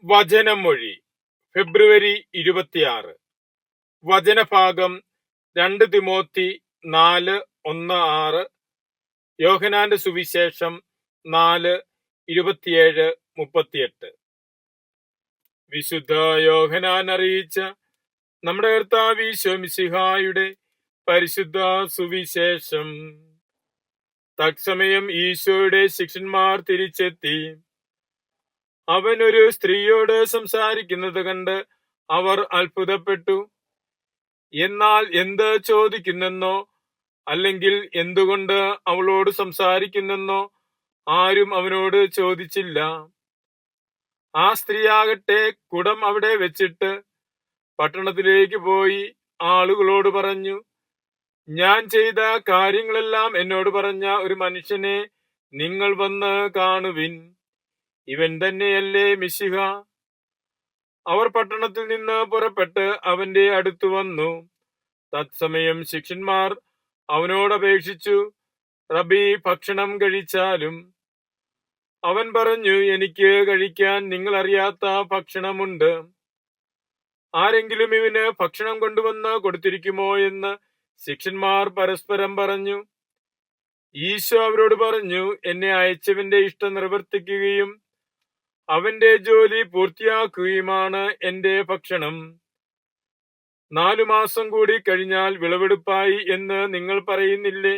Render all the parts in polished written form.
വചനമൊഴി ഫെബ്രുവരി 26. വചനഭാഗം 2 തിമോത്തി 4:1-6, യോഹന്നാന്റെ സുവിശേഷം 4:27-38. വിശുദ്ധ യോഹന്നാൻ അറിയിച്ച നമ്മുടെ കർത്താവ് ഈശോ മിശിഹായുടെ പരിശുദ്ധ സുവിശേഷം. തത്സമയം ഈശോയുടെ ശിഷ്യന്മാർ തിരിച്ചെത്തി. അവൻ ഒരു സ്ത്രീയോട് സംസാരിക്കുന്നത് കണ്ട് അവർ അത്ഭുതപ്പെട്ടു. എന്നാൽ എന്ത് ചോദിക്കുന്നെന്നോ അല്ലെങ്കിൽ എന്തുകൊണ്ട് അവളോട് സംസാരിക്കുന്നെന്നോ ആരും അവനോട് ചോദിച്ചില്ല. ആ സ്ത്രീയാകട്ടെ കുടം അവിടെ വെച്ചിട്ട് പട്ടണത്തിലേക്ക് പോയി ആളുകളോട് പറഞ്ഞു, ഞാൻ ചെയ്ത കാര്യങ്ങളെല്ലാം എന്നോട് പറഞ്ഞ ഒരു മനുഷ്യനെ നിങ്ങൾ വന്ന് കാണുവിൻ. ഇവൻ തന്നെയല്ലേ മിശിഹ? അവർ പട്ടണത്തിൽ നിന്ന് പുറപ്പെട്ട് അവന്റെ അടുത്തു വന്നു. തത്സമയം ശിഷ്യന്മാർ അവനോടപേക്ഷിച്ചു, റബി, ഭക്ഷണം കഴിച്ചാലും. അവൻ പറഞ്ഞു, എനിക്ക് കഴിക്കാൻ നിങ്ങൾ അറിയാത്ത ഭക്ഷണമുണ്ട്. ആരെങ്കിലും ഇവന് ഭക്ഷണം കൊണ്ടുവന്ന് കൊടുത്തിരിക്കുമോ എന്ന് ശിഷ്യന്മാർ പരസ്പരം പറഞ്ഞു. ഈശോ അവരോട് പറഞ്ഞു, എന്നെ അയച്ചവന്റെ ഇഷ്ടം നിവർത്തിക്കുകയും അവന്റെ ജോലി പൂർത്തിയാക്കുകയുമാണ് എന്റെ ഭക്ഷണം. 4 മാസം കൂടി കഴിഞ്ഞാൽ വിളവെടുപ്പായി എന്ന് നിങ്ങൾ പറയുന്നില്ലേ?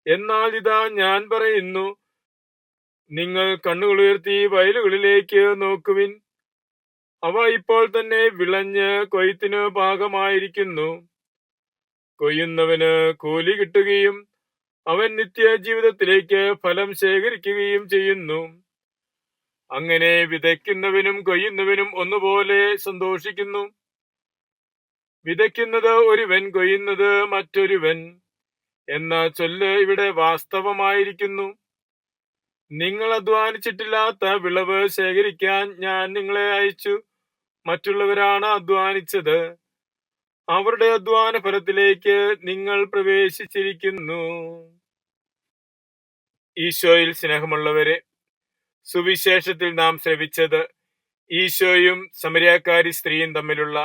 എന്നാൽ ഇതാ ഞാൻ പറയുന്നു, നിങ്ങൾ കണ്ണുകളുയർത്തി വയലുകളിലേക്ക് നോക്കുവിൻ. അവ ഇപ്പോൾ തന്നെ വിളഞ്ഞ് കൊയ്ത്തിന് പാകമായിരിക്കുന്നു. കൊയ്യുന്നവന് കൂലി കിട്ടുകയും അവൻ നിത്യജീവിതത്തിലേക്ക് ഫലം ശേഖരിക്കുകയും ചെയ്യുന്നു. അങ്ങനെ വിതയ്ക്കുന്നവനും കൊയ്യുന്നവനും ഒന്നുപോലെ സന്തോഷിക്കുന്നു. വിതയ്ക്കുന്നത് ഒരുവൻ, കൊയ്യുന്നത് മറ്റൊരുവൻ എന്ന ചൊല്ല് ഇവിടെ വാസ്തവമായിരിക്കുന്നു. നിങ്ങൾ അധ്വാനിച്ചിട്ടില്ലാത്ത വിളവ് ശേഖരിക്കാൻ ഞാൻ നിങ്ങളെ അയച്ചു. മറ്റുള്ളവരാണ് അധ്വാനിച്ചത്. അവരുടെ അധ്വാന ഫലത്തിലേക്ക് നിങ്ങൾ പ്രവേശിച്ചിരിക്കുന്നു. ഈശോയിൽ സ്നേഹമുള്ളവരെ, സുവിശേഷത്തിൽ നാം ശ്രവിച്ചത് ഈശോയും സമരിയാക്കാരി സ്ത്രീയും തമ്മിലുള്ള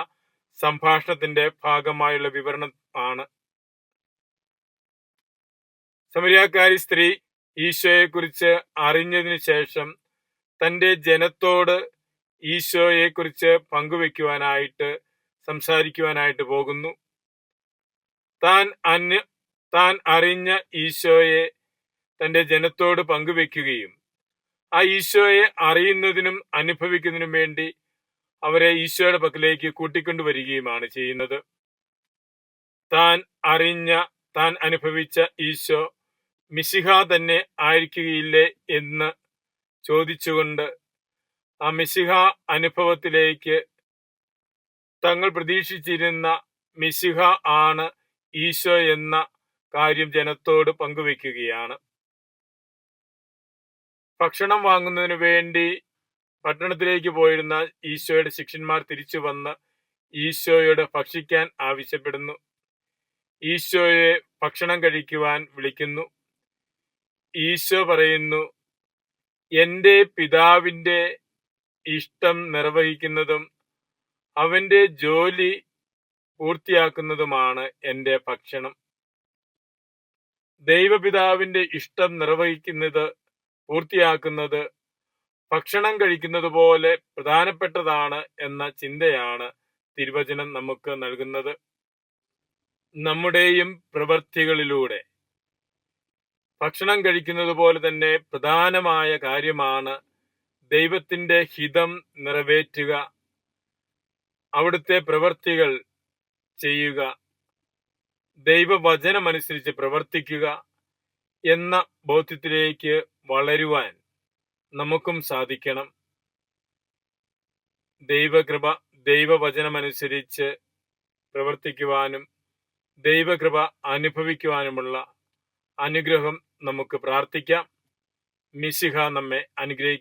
സംഭാഷണത്തിന്റെ ഭാഗമായുള്ള വിവരണം ആണ്. സമരിയാക്കാരി സ്ത്രീ ഈശോയെ കുറിച്ച് അറിഞ്ഞതിനു ശേഷം തന്റെ ജനത്തോട് ഈശോയെ കുറിച്ച് സംസാരിക്കുവാനായിട്ട് പോകുന്നു. താൻ അറിഞ്ഞ ഈശോയെ തന്റെ ജനത്തോട് പങ്കുവെക്കുകയും ആ ഈശോയെ അറിയുന്നതിനും അനുഭവിക്കുന്നതിനും വേണ്ടി അവരെ ഈശോയുടെ പക്കലേക്ക് കൂട്ടിക്കൊണ്ടുവരികയുമാണ് ചെയ്യുന്നത്. താൻ അനുഭവിച്ച ഈശോ മിശിഹ തന്നെ ആയിരിക്കുകയില്ലേ എന്ന് ചോദിച്ചുകൊണ്ട് ആ മിശിഹ അനുഭവത്തിലേക്ക് തങ്ങൾ പ്രതീക്ഷിച്ചിരുന്ന മിശിഹ ആണ് ഈശോ എന്ന കാര്യം ജനത്തോട് പങ്കുവെക്കുകയാണ്. ഭക്ഷണം വാങ്ങുന്നതിന് വേണ്ടി പട്ടണത്തിലേക്ക് പോയിരുന്ന ഈശോയുടെ ശിഷ്യന്മാർ തിരിച്ചു വന്ന് ഈശോയോട് ഭക്ഷിക്കാൻ ആവശ്യപ്പെടുന്നു. ഈശോയെ ഭക്ഷണം കഴിക്കുവാൻ വിളിക്കുന്നു. ഈശോ പറയുന്നു, എന്റെ പിതാവിന്റെ ഇഷ്ടം നിർവഹിക്കുന്നതും അവന്റെ ജോലി പൂർത്തിയാക്കുന്നതുമാണ് എന്റെ ഭക്ഷണം. ദൈവപിതാവിന്റെ ഇഷ്ടം പൂർത്തിയാക്കുന്നത് ഭക്ഷണം കഴിക്കുന്നത് പോലെ പ്രധാനപ്പെട്ടതാണ് എന്ന ചിന്തയാണ് തിരുവചനം നമുക്ക് നൽകുന്നത്. നമ്മുടെയും പ്രവൃത്തികളിലൂടെ ഭക്ഷണം കഴിക്കുന്നത് പോലെ തന്നെ പ്രധാനമായ കാര്യമാണ് ദൈവത്തിന്റെ ഹിതം നിറവേറ്റുക, അവിടുത്തെ പ്രവൃത്തികൾ ചെയ്യുക, ദൈവവചനമനുസരിച്ച് പ്രവർത്തിക്കുക എന്ന ബോധ്യത്തിലേക്ക് വളരുവാൻ നമുക്കും സാധിക്കണം. ദൈവകൃപ, ദൈവവചനമനുസരിച്ച് പ്രവർത്തിക്കുവാനും ദൈവകൃപ അനുഭവിക്കുവാനുമുള്ള അനുഗ്രഹം നമുക്ക് പ്രാർത്ഥിക്കാം. മിശിഹ നമ്മെ അനുഗ്രഹിക്കട്ടെ.